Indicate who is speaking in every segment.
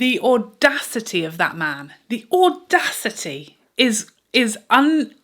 Speaker 1: The audacity of that man. The audacity is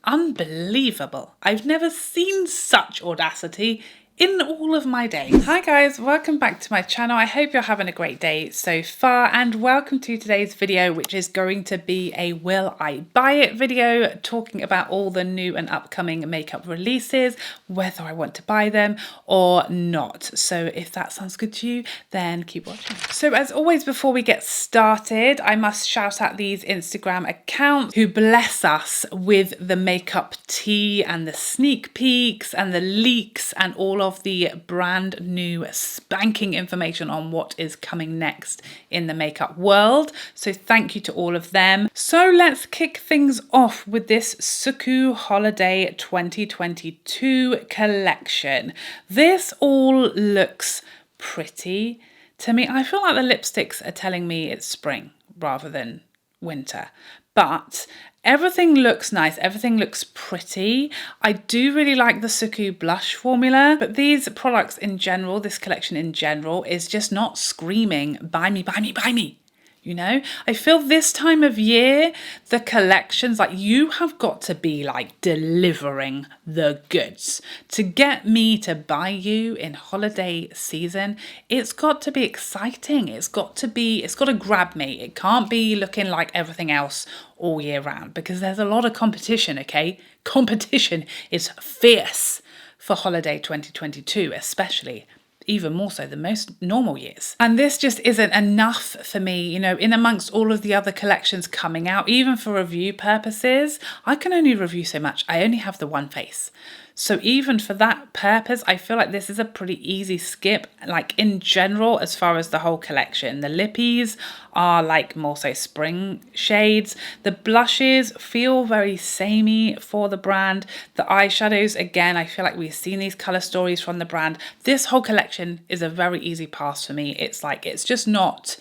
Speaker 1: unbelievable. I've never seen such audacity in all of my days. Hi guys, welcome back to my channel. I hope you're having a great day so far, and welcome to today's video, which is going to be a will I buy it video, talking about all the new and upcoming makeup releases, whether I want to buy them or not. So if that sounds good to you, then keep watching. So as always, before we get started, I must shout out these Instagram accounts who bless us with the makeup tea and the sneak peeks and the leaks and all of the brand new spanking information on what is coming next in the makeup world. So thank you to all of them. So let's kick things off with this Suqqu Holiday 2022 collection. This all looks pretty to me. I feel like the lipsticks are telling me it's spring rather than winter, but everything looks nice, everything looks pretty. I do really like the Suqqu blush formula, but these products in general, this collection in general, is just not screaming, buy me, buy me, buy me. You know, I feel this time of year, the collections, like, you have got to be like delivering the goods to get me to buy you in holiday season. It's got to be exciting. It's got to grab me. It can't be looking like everything else all year round, because there's a lot of competition, okay? Competition is fierce for holiday 2022, especially. Even more so than most normal years. And this just isn't enough for me, you know, in amongst all of the other collections coming out, even for review purposes. I can only review so much. I only have the one face. So even for that purpose, I feel like this is a pretty easy skip. Like in general, as far as the whole collection, the lippies are like more so spring shades. The blushes feel very samey for the brand. The eyeshadows, again, I feel like we've seen these color stories from the brand. This whole collection is a very easy pass for me. It's like, it's not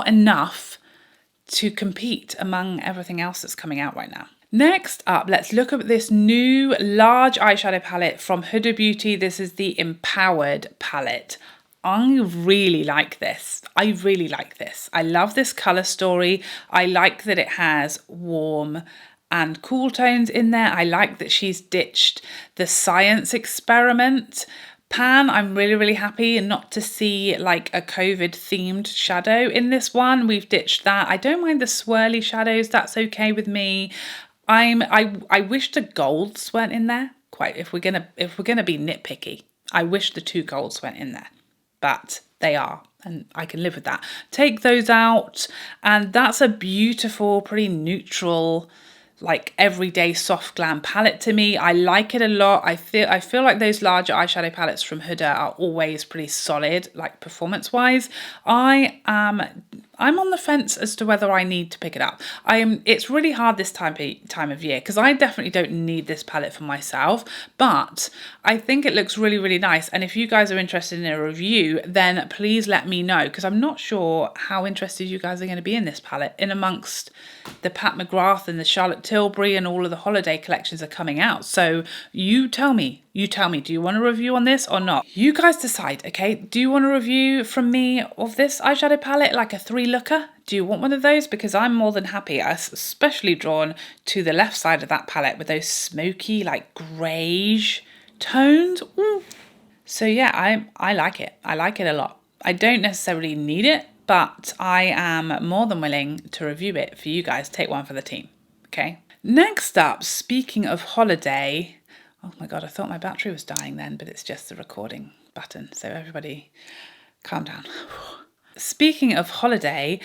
Speaker 1: enough to compete among everything else that's coming out right now. Next up, let's look at this new large eyeshadow palette from Huda Beauty. This is the Empowered palette. I really like this. I really like this. I love this color story. I like that it has warm and cool tones in there. I like that she's ditched the science experiment pan. I'm really happy not to see like a COVID themed shadow in this one. We've ditched that. I don't mind the swirly shadows. That's okay with me. I wish the golds weren't in there. Quite, if we're gonna be nitpicky, I wish the two golds went in there, but they are, and I can live with that. Take those out, and that's a beautiful, pretty neutral, like everyday soft glam palette to me. I like it a lot. I feel like those larger eyeshadow palettes from Huda are always pretty solid, like performance wise. I'm on the fence as to whether I need to pick it up. It's really hard this time of year, because I definitely don't need this palette for myself, but I think it looks really nice. And if you guys are interested in a review, then please let me know, because I'm not sure how interested you guys are going to be in this palette in amongst the Pat McGrath and the Charlotte Tilbury and all of the holiday collections are coming out. So you tell me, do you want a review on this or not? You guys decide, okay? Do you want a review from me of this eyeshadow palette, like a 3-looker? Do you want one of those? Because I'm more than happy. I'm especially drawn to the left side of that palette with those smoky, like greyish tones. Ooh. So yeah, I like it. I like it a lot. I don't necessarily need it, but I am more than willing to review it for you guys. Take one for the team, okay? Next up, speaking of holiday, oh my God, I thought my battery was dying then, but it's just the recording button. So everybody calm down. Speaking of holiday,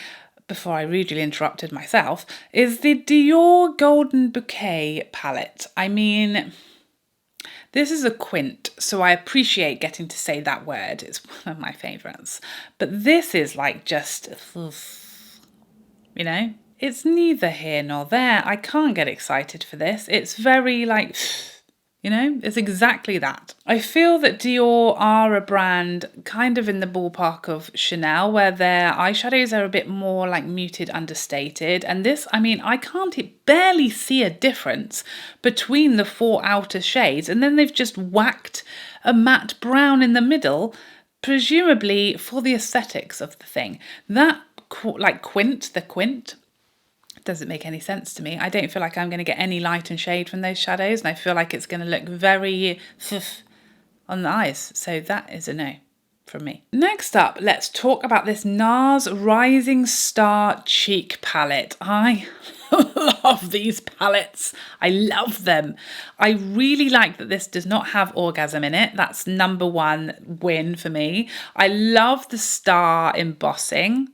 Speaker 1: before I rudely interrupted myself, is the Dior Golden Bouquet palette. I mean, this is a quint, so I appreciate getting to say that word. It's one of my favourites. But this is like just, you know, it's neither here nor there. I can't get excited for this. It's very like, you know, it's exactly that. I feel that Dior are a brand kind of in the ballpark of Chanel, where their eyeshadows are a bit more like muted, understated. And this, I mean, I can't barely see a difference between the 4 outer shades. And then they've just whacked a matte brown in the middle, presumably for the aesthetics of the thing. That the quint. Doesn't make any sense to me. I don't feel like I'm going to get any light and shade from those shadows, and I feel like it's going to look very on the eyes. So that is a no from me. Next up, let's talk about this Nars Rising Star Cheek palette. I love these palettes. I love them. I really like that this does not have orgasm in it. That's number one win for me. I love the star embossing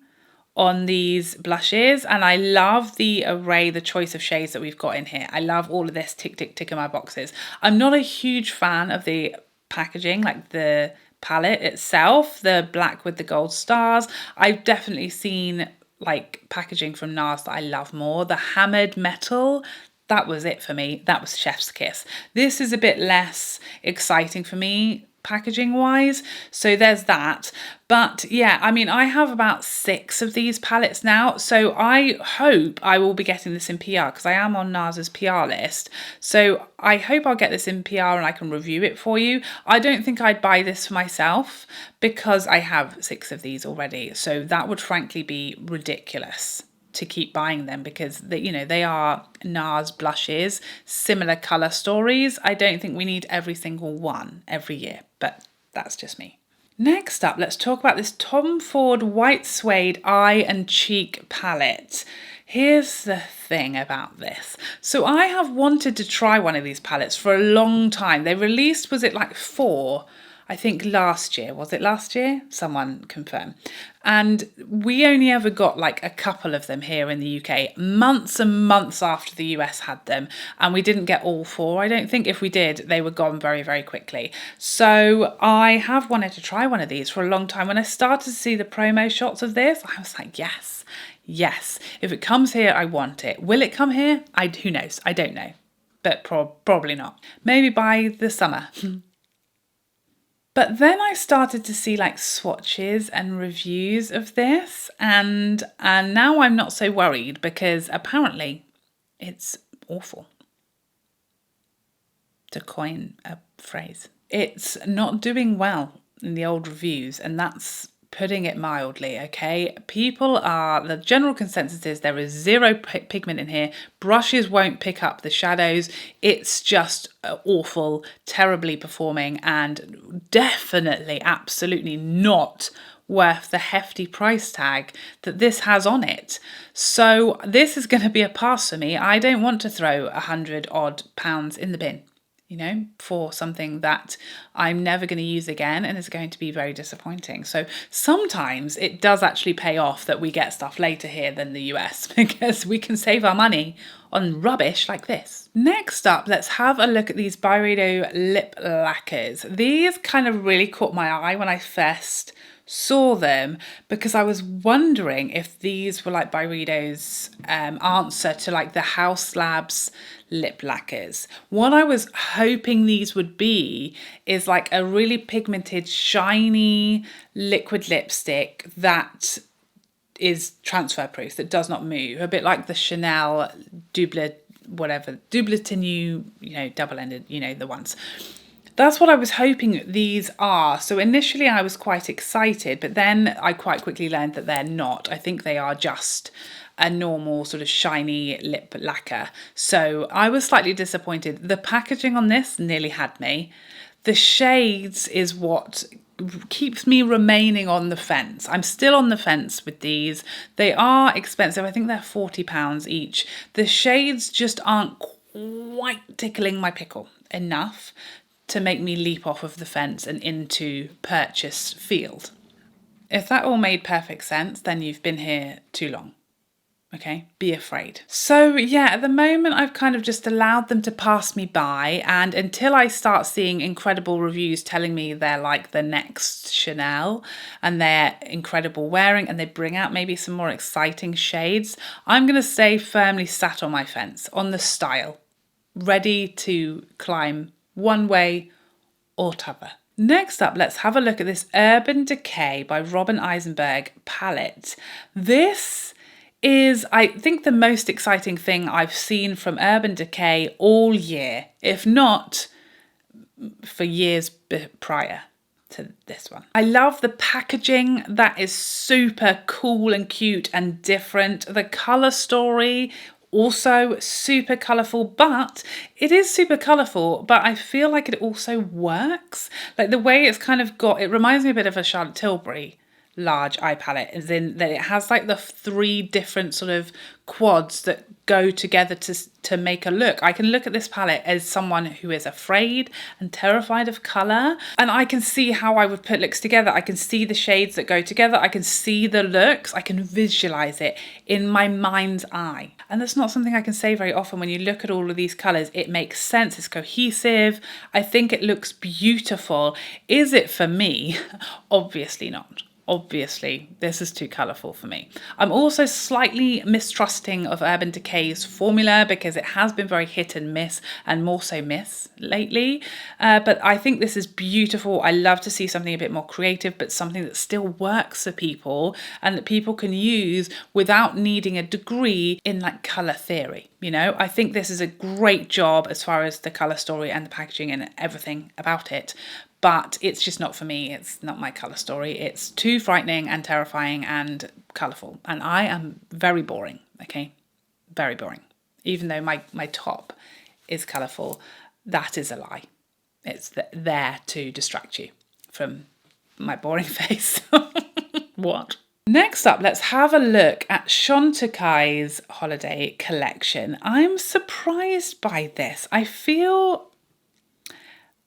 Speaker 1: on these blushes, and I love the array, the choice of shades that we've got in here. I love all of this tick in my boxes. I'm not a huge fan of the packaging, like the palette itself, the black with the gold stars. I've definitely seen like packaging from Nars that I love more. The hammered metal, that was it for me. That was chef's kiss. This is a bit less exciting for me packaging wise, so there's that. But yeah, I mean, I have about 6 of these palettes now, so I hope I will be getting this in PR, because I am on Nars's PR list, so I hope I'll get this in PR and I can review it for you. I don't think I'd buy this for myself because I have 6 of these already, so that would frankly be ridiculous to keep buying them, because they are Nars blushes, similar colour stories. I don't think we need every single one every year, but that's just me. Next up, let's talk about this Tom Ford White Suede Eye and Cheek palette. Here's the thing about this. So I have wanted to try one of these palettes for a long time. They released, was it like 4? I think last year. Was it last year? Someone confirm. And we only ever got like a couple of them here in the UK, months and months after the US had them. And we didn't get all 4. I don't think. If we did, they were gone very, very quickly. So I have wanted to try one of these for a long time. When I started to see the promo shots of this, I was like, yes, yes. If it comes here, I want it. Will it come here? Who knows? I don't know. But probably not. Maybe by the summer. But then I started to see like swatches and reviews of this, and now I'm not so worried, because apparently it's awful, to coin a phrase. It's not doing well in the old reviews, and that's putting it mildly, okay? The general consensus is there is 0 pigment in here. Brushes won't pick up the shadows. It's just awful, terribly performing, and definitely, absolutely not worth the hefty price tag that this has on it. So this is going to be a pass for me. I don't want to throw £100 odd in the bin, for something that I'm never going to use again and is going to be very disappointing. So sometimes it does actually pay off that we get stuff later here than the US, because we can save our money on rubbish like this. Next up, let's have a look at these Byredo Lip Lacquers. These kind of really caught my eye when I first saw them, because I was wondering if these were like Byredo's answer to like the House Labs lip lacquers. What I was hoping these would be is like a really pigmented, shiny liquid lipstick that is transfer proof, that does not move, a bit like the Chanel double tenue, double-ended, the ones. That's what I was hoping these are. So initially I was quite excited, but then I quite quickly learned that they're not. I think they are just a normal sort of shiny lip lacquer. So I was slightly disappointed. The packaging on this nearly had me. The shades is what keeps me remaining on the fence. I'm still on the fence with these. They are expensive. I think they're £40 each. The shades just aren't quite tickling my pickle enough to make me leap off of the fence and into purchase field. If that all made perfect sense, then you've been here too long. Okay, be afraid. So yeah, at the moment I've kind of just allowed them to pass me by, and until I start seeing incredible reviews telling me they're like the next Chanel and they're incredible wearing and they bring out maybe some more exciting shades, I'm going to stay firmly sat on my fence, on the style, ready to climb one way or t'other. Next up, let's have a look at this Urban Decay by Robin Eisenberg palette. This is, I think, the most exciting thing I've seen from Urban Decay all year, if not for years prior. to this one. I love the packaging. That is super cool and cute and different. The colour story, also super colourful, but it is super colourful, but I feel like it also works. Like the way it's kind of got, it reminds me a bit of a Charlotte Tilbury large eye palette, as in that it has like the 3 different sort of quads that go together to make a look. I can look at this palette as someone who is afraid and terrified of colour, and I can see how I would put looks together. I can see the shades that go together. I can see the looks. I can visualize it in my mind's eye. And that's not something I can say very often. When you look at all of these colours, it makes sense. It's cohesive. I think it looks beautiful. Is it for me? Obviously not. Obviously, this is too colourful for me. I'm also slightly mistrusting of Urban Decay's formula because it has been very hit and miss, and more so miss lately. But I think this is beautiful. I love to see something a bit more creative, but something that still works for people and that people can use without needing a degree in like colour theory. You know, I think this is a great job as far as the colour story and the packaging and everything about it. But it's just not for me. It's not my colour story. It's too frightening and terrifying and colourful. And I am very boring, okay? Very boring. Even though my top is colourful, that is a lie. It's there to distract you from my boring face. What? Next up, let's have a look at Chantecaille's holiday collection. I'm surprised by this. I feel...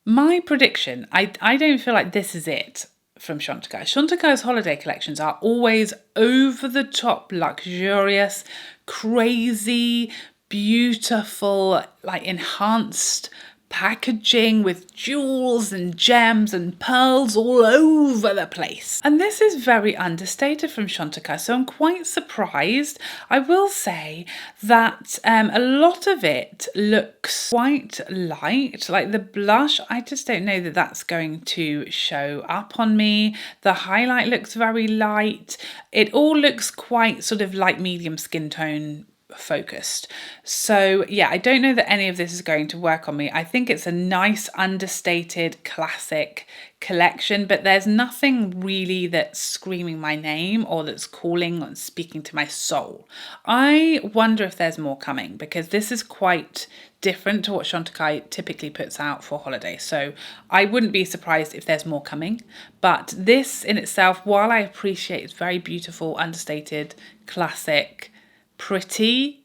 Speaker 1: My prediction, I don't feel like this is it from Chantecaille. Chantecaille's holiday collections are always over the top, luxurious, crazy, beautiful, like enhanced packaging with jewels and gems and pearls all over the place. And this is very understated from Chantecaille, so I'm quite surprised. I will say that a lot of it looks quite light, like the blush, I just don't know that that's going to show up on me. The highlight looks very light. It all looks quite sort of light medium skin tone focused. So yeah, I don't know that any of this is going to work on me. I think it's a nice understated classic collection, but there's nothing really that's screaming my name or that's calling and speaking to my soul. I wonder if there's more coming, because this is quite different to what Chantecaille typically puts out for holiday. So I wouldn't be surprised if there's more coming. But this in itself, while I appreciate it's very beautiful, understated, classic, pretty,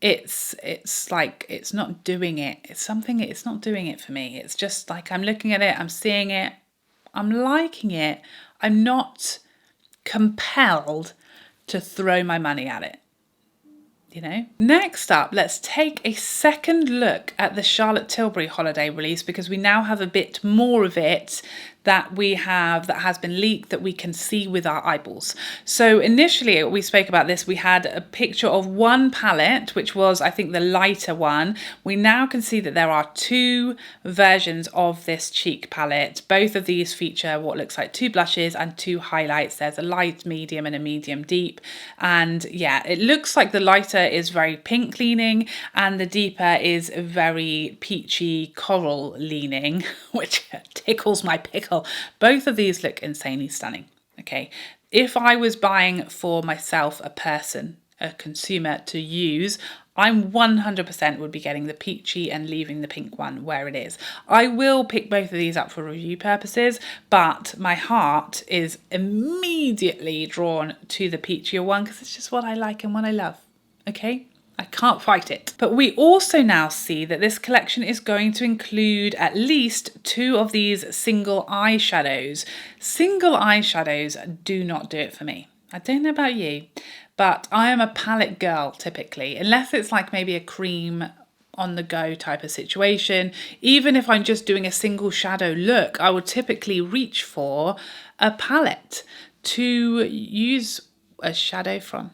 Speaker 1: it's like it's not doing it. It's not doing it for me. It's just like I'm looking at it, I'm seeing it, I'm liking it. I'm not compelled to throw my money at it. You know? Next up, let's take a second look at the Charlotte Tilbury holiday release, because we now have a bit more of it that has been leaked that we can see with our eyeballs. So initially we spoke about this, we had a picture of one palette, which was I think the lighter one. We now can see that there are 2 versions of this cheek palette. Both of these feature what looks like 2 blushes and 2 highlights. There's a light medium and a medium deep. And yeah, it looks like the lighter is very pink leaning and the deeper is very peachy coral leaning, which tickles my pickle. Both of these look insanely stunning. Okay, if I was buying for myself, a consumer to use, I'm 100% would be getting the peachy and leaving the pink one where it is. I will pick both of these up for review purposes, but my heart is immediately drawn to the peachier one because it's just what I like and what I love. Okay? I can't fight it. But we also now see that this collection is going to include at least 2 of these single eyeshadows. Single eyeshadows do not do it for me. I don't know about you, but I am a palette girl typically, unless it's like maybe a cream on the go type of situation. Even if I'm just doing a single shadow look, I would typically reach for a palette to use a shadow from.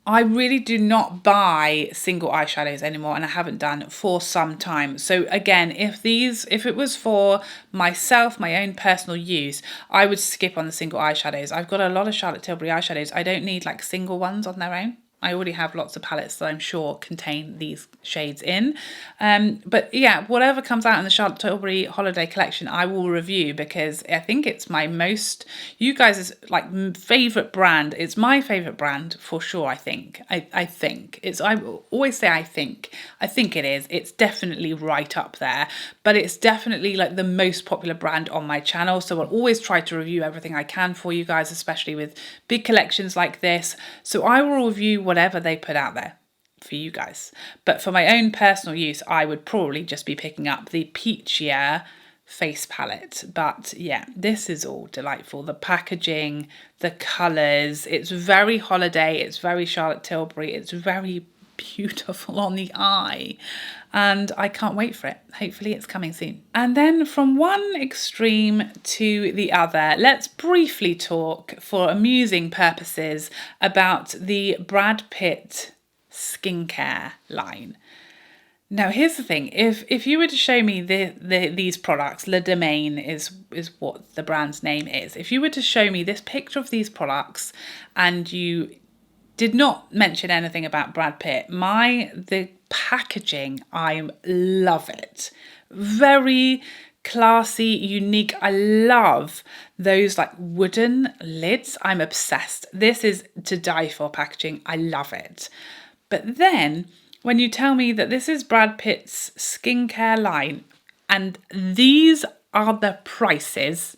Speaker 1: I really do not buy single eyeshadows anymore, and I haven't done for some time. So again, if it was for myself, my own personal use, I would skip on the single eyeshadows. I've got a lot of Charlotte Tilbury eyeshadows. I don't need like single ones on their own. I already have lots of palettes that I'm sure contain these shades in. But yeah, whatever comes out in the Charlotte Tilbury holiday collection, I will review, because I think it's my most, you guys' like favorite brand. It's my favorite brand for sure, I think. I think. I always say I think. I think it is. It's definitely right up there. But it's definitely like the most popular brand on my channel. So I'll always try to review everything I can for you guys, especially with big collections like this. So I will review whatever they put out there for you guys. But for my own personal use, I would probably just be picking up the Peachier face palette. But yeah, this is all delightful. The packaging, the colours, it's very holiday, it's very Charlotte Tilbury, it's very beautiful on the eye, and I can't wait for it. Hopefully it's coming soon. And then from one extreme to the other, let's briefly talk for amusing purposes about the Brad Pitt skincare line. Now here's the thing, if you were to show me these products, Le Domaine is what the brand's name is. If you were to show me this picture of these products and you did not mention anything about Brad Pitt, the packaging, I love it. Very classy, unique. I love those like wooden lids. I'm obsessed. This is to die for packaging. I love it. But then when you tell me that this is Brad Pitt's skincare line and these are the prices,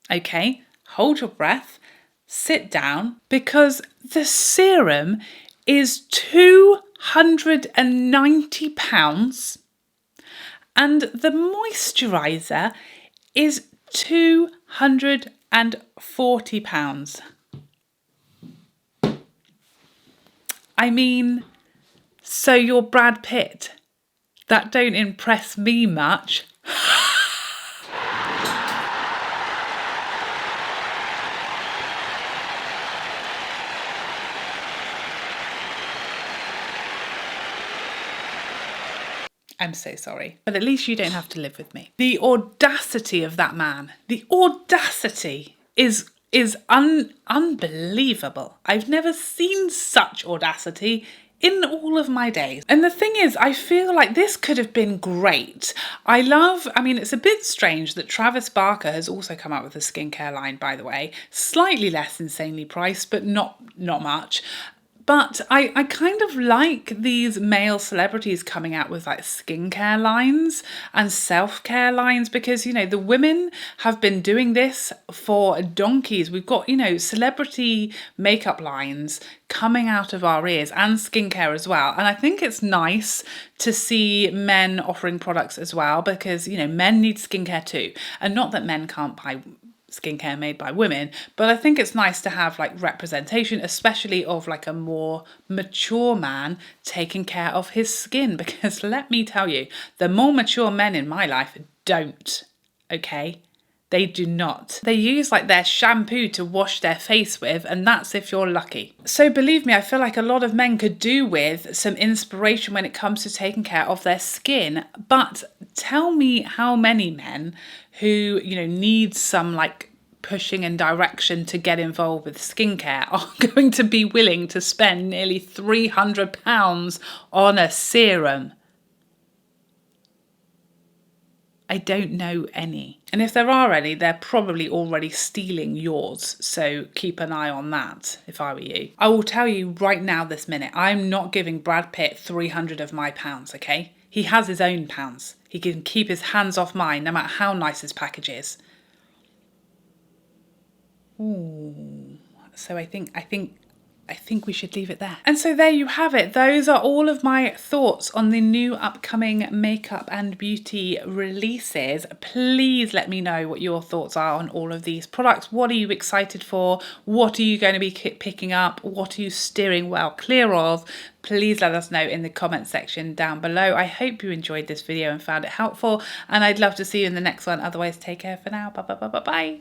Speaker 1: okay, hold your breath, sit down, because the serum is £290 and the moisturiser is £240. I mean, so you're Brad Pitt. That don't impress me much. I'm so sorry, but at least you don't have to live with me. The audacity of that man, the audacity is unbelievable. I've never seen such audacity in all of my days. And the thing is, I feel like this could have been great. I mean, it's a bit strange that Travis Barker has also come out with a skincare line, by the way, slightly less insanely priced, but not much. But I kind of like these male celebrities coming out with like skincare lines and self-care lines, because, you know, the women have been doing this for donkeys. We've got, you know, celebrity makeup lines coming out of our ears, and skincare as well. And I think it's nice to see men offering products as well, because, you know, men need skincare too. And not that men can't buy skincare made by women, but I think it's nice to have like representation, especially of like a more mature man taking care of his skin, because let me tell you, the more mature men in my life don't, okay? They do not. They use like their shampoo to wash their face with, and that's if you're lucky. So believe me, I feel like a lot of men could do with some inspiration when it comes to taking care of their skin. But tell me how many men who, you know, need some like pushing and direction to get involved with skincare are going to be willing to spend nearly £300 on a serum. I don't know any. And if there are any, they're probably already stealing yours. So keep an eye on that if I were you. I will tell you right now this minute, I'm not giving Brad Pitt 300 of my pounds, okay? He has his own pounds. He can keep his hands off mine no matter how nice his package is. Ooh. So I think we should leave it there. And so there you have it. Those are all of my thoughts on the new upcoming makeup and beauty releases. Please let me know what your thoughts are on all of these products. What are you excited for? What are you going to be picking up? What are you steering well clear of? Please let us know in the comment section down below. I hope you enjoyed this video and found it helpful, and I'd love to see you in the next one. Otherwise, take care for now. Bye.